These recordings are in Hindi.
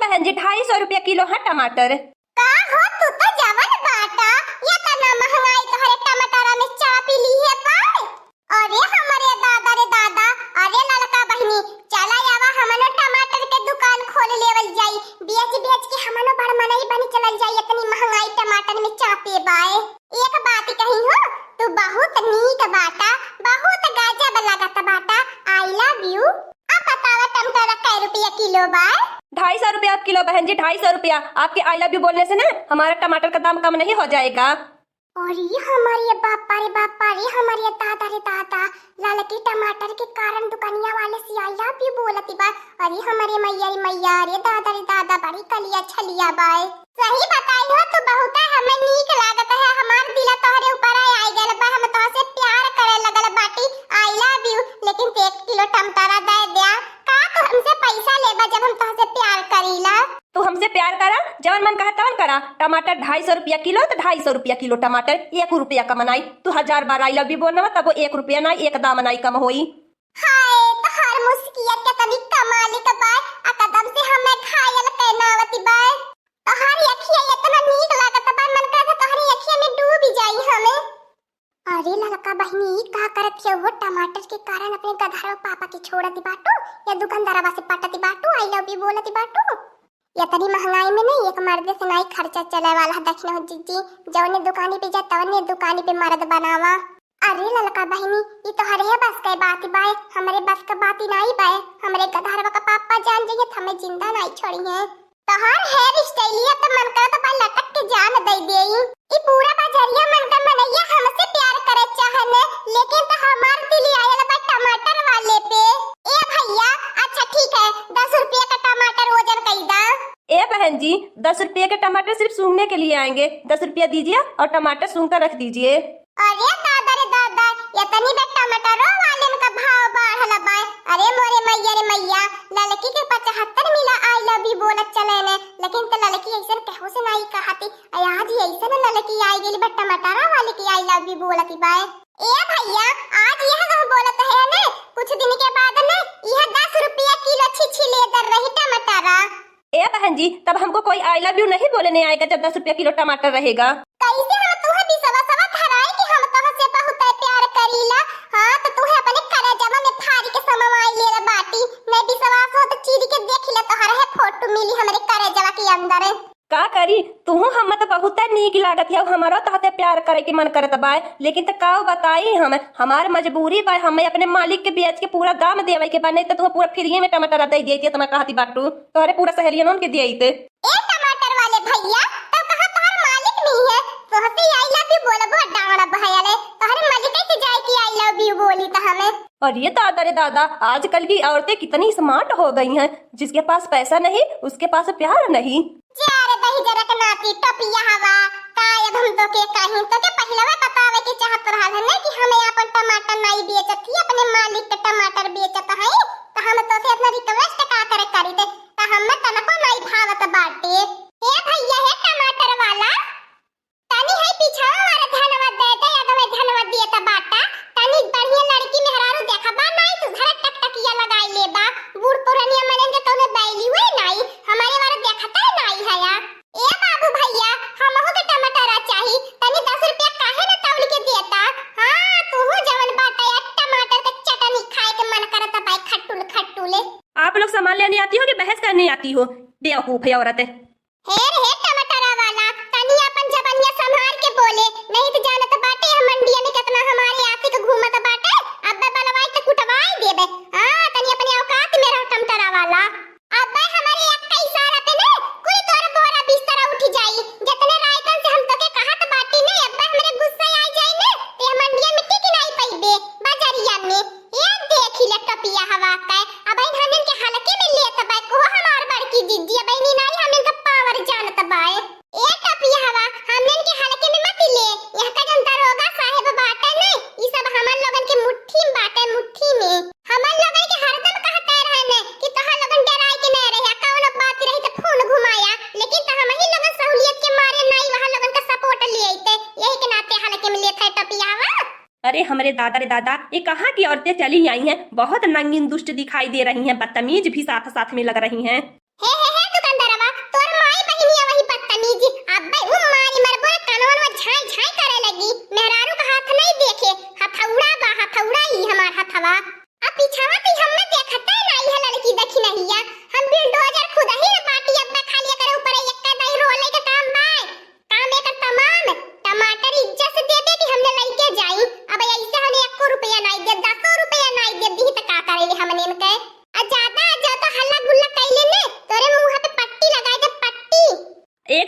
बहन जी 250 किलो है टमाटर। का हो तू तो जवन बाटा या तना महंगाई तोहरे टमाटर में चापी ली है पाए। अरे हमारे दादा रे दादा, अरे ललका बहनी चला आवा हमनो टमाटर के दुकान खोल लेवल जाई, बेच बेच के हमनो बड़ मनई बनी चलल जाई। इतनी महंगाई टमाटर में चापे बाए। एक बात कही हो, तू बहुत नीक बाटा, बहुत गजब लागत बाटा। I love you. अब बतावा टमाटर कै रुपया किलो बा? 250 रुपया किलो बहन जी, 250 रुपया। आपके आई लव यू बोलने से ना हमारा टमाटर का दाम कम नहीं हो जाएगा। अरे हमारे बापा रे हमारे दादा रे दादा, ललकी टमाटर के कारण दुकानिया वाले से आई लव यू बोलती बा। अरे हमारे मैया रे दादा रे दादा, बड़ी कलिया छलिया बाय। सही बताई हो तू, बहुत हमें नीक लागत है। हमार दिल तोहरे ऊपर आई गल बा, हम तोहसे प्यार करे लगल बाटी। I love you. लेकिन 1 किलो टमाटर दे दिया का? तू हमसे पैसा लेबा जब हम तोहसे प्यार करीला? तू हमसे प्यार करा, जवन मन कहा तवन करा। टमाटर 250 रुपया किलो तो 250 रुपया किलो टमाटर, 1 रुपया का मनाई। तू 1000 बार आई लव यू बोलना तब वो 1 रुपया ना, एक दाम मनाई कम होई। हाय तो हर मुस्कियत के तनी कमाली का बाय, आ कदम से हमें घायल कहनावती बाय। तो हर अखिया इतना नीक लागत बाय, मन करता तोहरी अखिया में डूब ही जाई हमें। अरे ललका बहनी का करत है वो? टमाटर के कारण अपने गधारो पापा की छोड़ती बाटू या दुकानदारवा से पटती बाटू? आई लव यू बोलती बाटू? इतनी महंगाई में नहीं एक मर्द से नहीं खर्चा चले वाला देखना हो जीजी। जवने दुकानी पे जा तवने दुकानी पे मर्द बनावा। अरे ललका बहनी ये तो हरे बस के बात बाय, हमारे बस का बात ही नहीं बाय। हमारे गधारवा का पापा जान जाइए हमें जिंदा नहीं छोड़ी है। तो हर हेयर स्टाइलिया तो मन कर तो लटक के जान दे देई। ई पूरा बाजारिया मन का मनैया हमसे प्यार करे चाहने, लेकिन तो हमार दिल आयल बा टमाटर वाले पे। ए भैया अच्छा ठीक है, 10 रुपया का टमाटर वजन कई दा। ए बहन जी 10 रुपये के टमाटर सिर्फ सूंघने के लिए आएंगे, 10 रुपया दीजिए और टमाटर सूंघ कर रख दीजिए। अरे दादा रे दादा, इतनी बे टमाटरों वाले का भाव बढ़ल बा। अरे मोरे मैया रे मैया, ललकी के 75 मिला आई लव यू बोलत चले ने, लेकिन तो ललकी ऐसन कहू से नहीं कहती। आज ही ऐसन ललकी आई गेली बे टमाटरा वाले की आई लव यू बोलती बा। ए भैया आज यह कह बोलत है ने, कुछ दिन के बाद ने यह 10 रुपया किलो छिछिले दर रही टमाटरा। ए बहन जी तब हमको कोई आई लव यू नहीं बोलने आएगा जब 10 रुपया किलो टमाटर रहेगा। कैसे हम तुहे भी सवा धराई कि हम तोहसे बहुत प्यार करीला। हां तो तुहे अपने करेजवा में फाड़ी के समवाई ले बाटी। मैं भी सवा हो तो चीरी के देख ले, तोहरा है फोटो मिली हमरे करेजवा के अंदर। का करी तू हम तो बहुत नीक लागत है, हमारा तहते प्यार करे के मन करत बा, लेकिन तो का बताई हम हमार मजबूरी बा। हमें अपने मालिक के बेच के पूरा दाम देवे के बा, नहीं तो तू पूरा फ्री में टमाटर दे देती तो मैं कहती बाटू तोहरे पूरा सहेलियन के देते। ए टमाटर वाले भैया तो कहां तोहर मालिक नहीं है? तोहसे आई लव यू बोलबो डांगड़ा भैया ले, तोहरे मालिक से जाए कि आई लव यू बोली त हमें। और ये दादा रे दादा आजकल की औरतें कितनी स्मार्ट हो गई हैं, जिसके पास पैसा नहीं उसके पास प्यार नहीं। चार दही जरक नाती टपिया हवा कायब हम तो के कहीं तो के पहलवा बतावे के चाहत रहल है कि हमें अपन टमाटर नहीं बेचत ही, अपने मालिक के टमाटर बेचत है। तो हम तो से अपना रिक्वेस्ट का करे करी दे तो हम तनको नहीं भावत बाटे। ए भैया है टमाटर वाला, तनी है पीछा और धन्यवाद दे दे, अगर मैं धन्यवाद दिए त बाटा तनी बढ़िया लड़की मेहरारू देखा बा नहीं तू घर टकटकिया लगाई ले बा। बूढ़ पुरानिया मने जे तोने बैली हुई नहीं, हमारे वाला देखता नहीं है यार। ए बाबू भैया हमहु के टमाटर चाहिए, तनी 10 रुपया काहे न तौल के देता? हां तू हो जवन बाटा या टमाटर के चटनी खाए के मन करता भाई खट्टुल खट्टुले। आप लोग सामान लेने आती हो कि बहस करने आती हो? बेवकूफ है औरत। हे रे टमाटर वाला तनी अपन जबानिया संभाल के बोले, नहीं तो जानत बाटे हम मंडिया में कितना हमारे आती के घूमत बाटे। अब्बे बलवाई तो कुटवाई देबे। हां तनी अपने औकात में रह टमाटर वाला। अब्बे हमारे एक का इशारा पे ने कोई तोर बोरा बिस्तर उठ जाई, जितने रायतन से हम तो के कहत बाटी ने अब्बे हमरे गुस्सा आ जाई ने ते मंडिया में टिक नहीं पईबे बाजारिया में। ये देख ले टपिया हवा का अबे धनन के हलके में लेत बा को हमार बड़की दीदी अबे नी नहीं हमन का पावर जानत बाए। ए टपिया हवा हमन के हलके में मत ले, यह का जनता रोगा साहेब बाटे ने ई सब हमन लोगन के मुट्ठी में बाटे, मुट्ठी में हमन लोगन के हरदम कहते रहने कि तोहा लोगन डराई के नहीं रहे, कौन बात रही तो फोन घुमाया, लेकिन तो हम ही लोगन सहूलियत के मारे नहीं वहां लोगन का सपोर्ट ले आते, यही के नाते हलके में लेते टपिया हवा। अरे हमारे दादा रे दादा ये कहाँ की औरतें चली आई हैं, बहुत नंगीन दुष्ट दिखाई दे रही हैं, बदतमीज भी साथ साथ में लग रही हैं। हे दुकानदारवा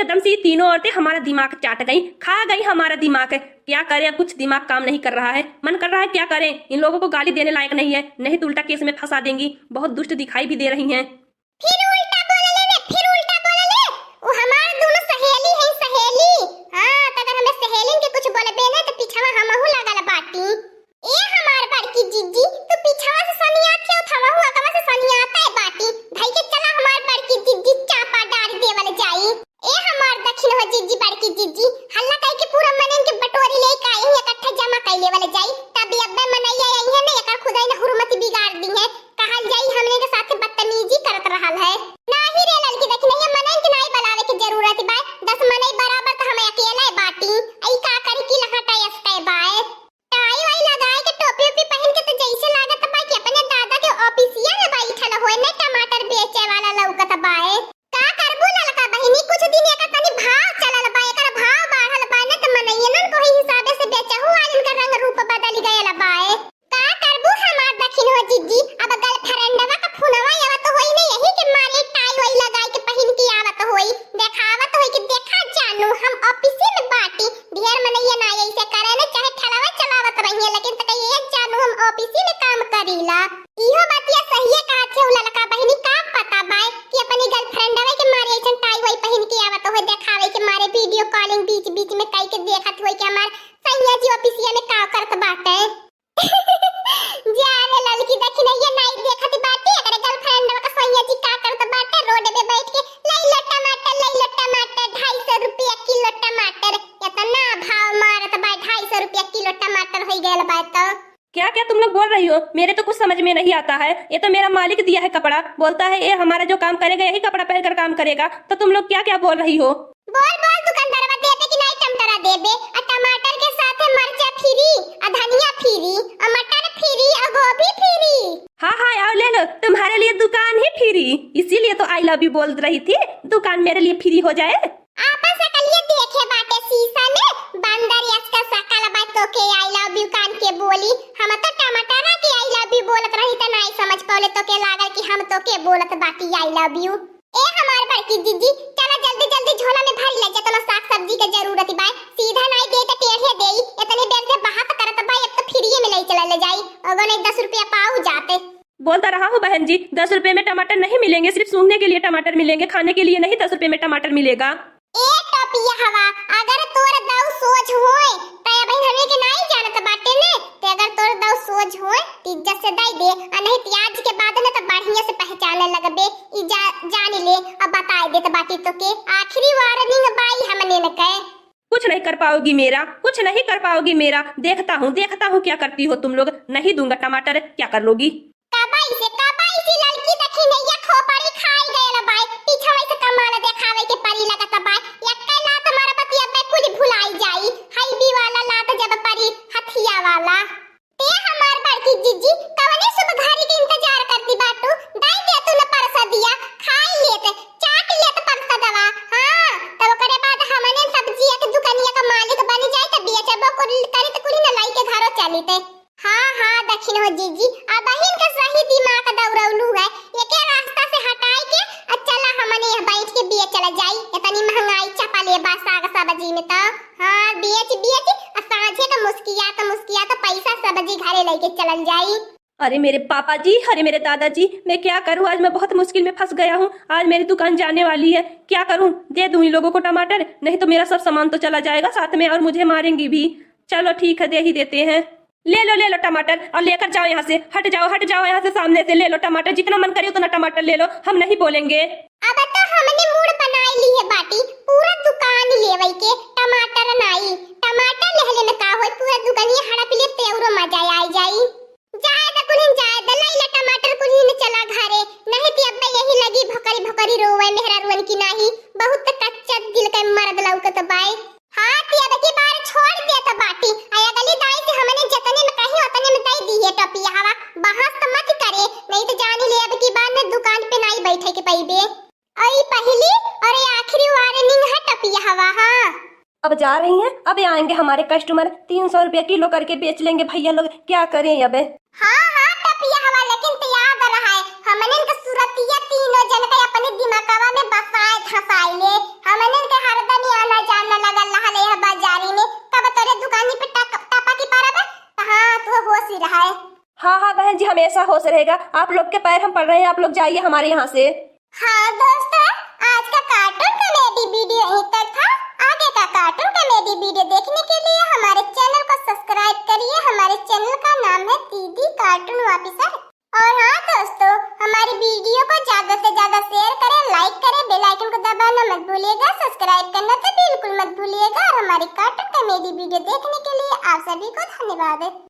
एकदम से ये तीनों औरतें हमारा दिमाग चाट गई, खा गई हमारा दिमाग। क्या करें, कुछ दिमाग काम नहीं कर रहा है। मन कर रहा है क्या करें, इन लोगों को गाली देने लायक नहीं है, नहीं तो उल्टा केस में फंसा देंगी। बहुत दुष्ट दिखाई भी दे रही हैं। फिर उल्टा बोलले ने, फिर उल्टा बोलले। वो हमार दोनों सहेली है, सहेली। हां, तो अगर हमें सहेलिन के कुछ बोलबे ने तो पीछवा हमहू लागल बाटी। ए हमार बड़की जीजी, तू पीछवा से सनियात क्यों थवा हुआ, कहां से सनियाता है बाटी? भाई के चला हमार बड़की जीजी चापा डाल देवल जाई। ए हमार दक्षिण हो जीजी, बड़की जीजी, हल्ला कह के पूरा मनन के बटोरी ले के आई, इकट्ठा जमा कर लेवल जाई। तभी अब्बे मनैया आई है ने, एकर खुदाई ने हुरमती बिगाड़ दी है। कहल जाई हमने के साथ बदतमीजी करत रहल है। नाही रे लड़की, देखी नहीं मनन के नहीं बुलावे के जरूरत बा। 10 मनई बराबर तो हम अकेला बाटी। आई का करी की लहटाई अस्ते बाय। टाई वाई लगाए के टोपी ओपी पहन के तो जैसे लागत बा कि अपने दादा के ऑफिसिया में बैठल होय ने, टमाटर बेचे वाला लौकत बाय। का करबू ललका बहिनी, कुछ दिन एकर तनी भाव चलल बा, एकर भाव बढ़ल बा ने तो मनैयन को ही हिसाबे से बेचहु, आज इनका रंग रूप बदल गयल बाय। का करबू हमार दक्षिण हो जीजी, अब गर्लफ्रेंडवा का फोनवा आवत होई ने, यही के मारे टाई वाई लगाए के पहन के आवत होई, देखावत होई कि देखा जानू हम ऑफिसे में बाटी। ढेर मनैया ना ऐसे करे ने, चाहे ठलावा चलावत रहिए, लेकिन त कहिए जानू हम ऑफिसे में काम करीला। इहो बातिया सहीए कहा थे ललका बहिनी, का पता बाय कि अपनी गर्लफ्रेंडवा के मारे ऐसन टाई वाई पहन के आवत होई, देखावे के मारे वीडियो कॉलिंग बीच बीच में कई के देखत होई कि हमार सैया जी ऑफिसिया में का करत बाटे। जाने लड़की देखी नहीं ये नहीं देखती बाटे, अगर गर्लफ्रेंड का सैया जी का करत बाटे, रोड पे बैठ के ले लो टमाटर 250 रुपया किलो टमाटर। इतना भाव मारत बा, 250 रुपया किलो टमाटर हो गयल बा। तो क्या क्या तुम लोग बोल रही हो, मेरे तो कुछ समझ में नहीं आता है। ये तो मेरा मालिक दिया है कपड़ा, बोलता है ये हमारा जो काम करेगा यही कपड़ा पहनकर काम करेगा। तो तुम लोग क्या क्या बोल रही हो? बोल बोल, दुकानदारवा देबे कि नहीं टमाटर देबे? आ टमाटर के साथ मिर्चा फ्री, आ धनिया फ्री, आ मटर फ्री, आ गोभी फ्री। हाँ हाँ आओ ले लो, तुम्हारे लिए दुकान ही फ्री, इसीलिए तो आई लव यू बोल रही थी, दुकान मेरे लिए फ्री हो जाए। आपन सकलिए देखे बाटे शीशा में, बंदर इसका सकल बा तो के आई लव यू कान के बोली। हम तो टमाटर के आई लव यू बोलत रही त नहीं समझ पाले, तो के लागल कि हम तो के बोलत बाटी आई लव यू। ए हमार बड़की जीजी, चला जल्दी जल्दी झोला में भर ले, जतना साग सब्जी के जरूरत बा। सीधा नहीं दे त टेढ़े देई, इतने देर से बात करत बा, अब तो फ्रीए में ले चला ले जाई। अगर नहीं 10 रुपया पाऊ जाते। बोलता रहा हूँ बहन जी, 10 रुपए में टमाटर नहीं मिलेंगे, सिर्फ सूंघने के लिए टमाटर मिलेंगे, खाने के लिए नहीं 10 रुपए में टमाटर मिलेगा। ए टपिया हवा, अगर तोर दऊ सोच होए त भाई हमें के नहीं जानत बाटे ने, ते अगर तोर दऊ सोच होए त इज्जत से दई दे, आ नहीं त आज के बाद ने त बढ़िया से पहचाने लगबे। ई जान ले, अब बता दे त बाटी तो के आखिरी वार्निंग बाई हमने न कहे। कुछ नहीं कर पाओगी मेरा, कुछ नहीं कर पाओगी मेरा, देखता हूँ क्या करती हो तुम लोग। नहीं दूंगा टमाटर, क्या कर लोगी? कबाई से लड़की देखी नहीं, ये खोपड़ी खाई गयल बाई, पीछे से कमाल देखावे के परी लगत बाई। यक्का लात मारा पतिया पे कुल भुलाई जाई, हाईबी वाला लात जब परी हथिया वाला। ते हमार बड़की जीजी कवने शुभ घड़ी के इंतजार करती बाटू, दाई दे तू न परसा दिया, खाई लेते, चाट लेते परसा दवा। हां, तब करे बाद हमने सब्जी के दुकानिया का मालिक बन जाए त बेचबो करे त कुली न लाई के घरो चलीते। हाँ दक्षिण हो जीजी, अब बहिन का सही दिमाग दौड़ौलू है, एके रास्ता से हटाई के चला हमने यह बैठ के बेच चला जाई। इतनी महंगाई चपा ले बा साग सब्जी में तो। हाँ बेच साझे का मुस्किया तो पैसा सब्जी घरे लेके चल जाई। अरे मेरे पापा जी, अरे मेरे दादाजी, मैं क्या करूं, आज मैं बहुत मुश्किल में फंस गया हूं। आज मेरी दुकान जाने वाली है, क्या करूं? दे दूं इन लोगों को टमाटर, नहीं तो मेरा सब सामान तो चला जाएगा साथ में और मुझे मारेंगी भी। चलो ठीक है, दे ही देते हैं। ले लो टमाटर और लेकर जाओ यहाँ से, हट जाओ यहाँ से, सामने से ले लो टमाटर, जितना मन करे उतना टमाटर ले लो, हम नहीं बोलेंगे। अब तो हमने मूड बनाई ली है बाटी, पूरा दुकान लेवई के टमाटर नहीं, टमाटर लेले में का होई, पूरा दुकानिया हड़प ले पेउरो मजा आई जाई। जाए त कुलिन जाए द लइला टमाटर कुलिन चला घरे, नहीं ती अब यही लगी भकरी रोवे मेहरा रुवन की नहीं, बहुत कच्चा दिल का मर्द लौकत बाई। हां ती अब की बार छोड़ दे त बाटी, आया गली दाई से हमने जतने में कही उतने में दई दी है टपिया हवा, बहस त मत करे, नहीं तो जान ले अब की बार में दुकान पे नहीं बैठे के पईबे। आई पहली और आखिरी वार्निंग है टपिया हवा। हां अब जा रही हैं, अब आएंगे हमारे कस्टमर, 300 रुपया किलो करके बेच लेंगे भैया लोग, क्या करें अब? हाँ टपिया हवा, लेकिन तो याद रहा है हमने का सूरतिया तीनों जन के अपने दिमागवा में बसाए धसाए ले, हमने के हर हमेशा होश रहेगा। आप लोग के पैर हम पड़ रहे हैं, आप लोग जाइए हमारे यहाँ से। हाँ दोस्तों, आज का कार्टून कॉमेडी वीडियो यहीं तक था। आगे का कार्टून कॉमेडी वीडियो देखने के लिए हमारे चैनल को सब्सक्राइब करिए। हमारे चैनल का नाम है दीदी कार्टून ऑफिसर। और हाँ दोस्तों, हमारी वीडियो को ज्यादा से ज्यादा शेयर करें, लाइक करें, बेल आइकन को दबाना मत भूलिएगा, सब्सक्राइब करना तो बिल्कुल मत भूलिएगा। और हमारी कार्टून कॉमेडी वीडियो देखने के लिए आप सभी को धन्यवाद।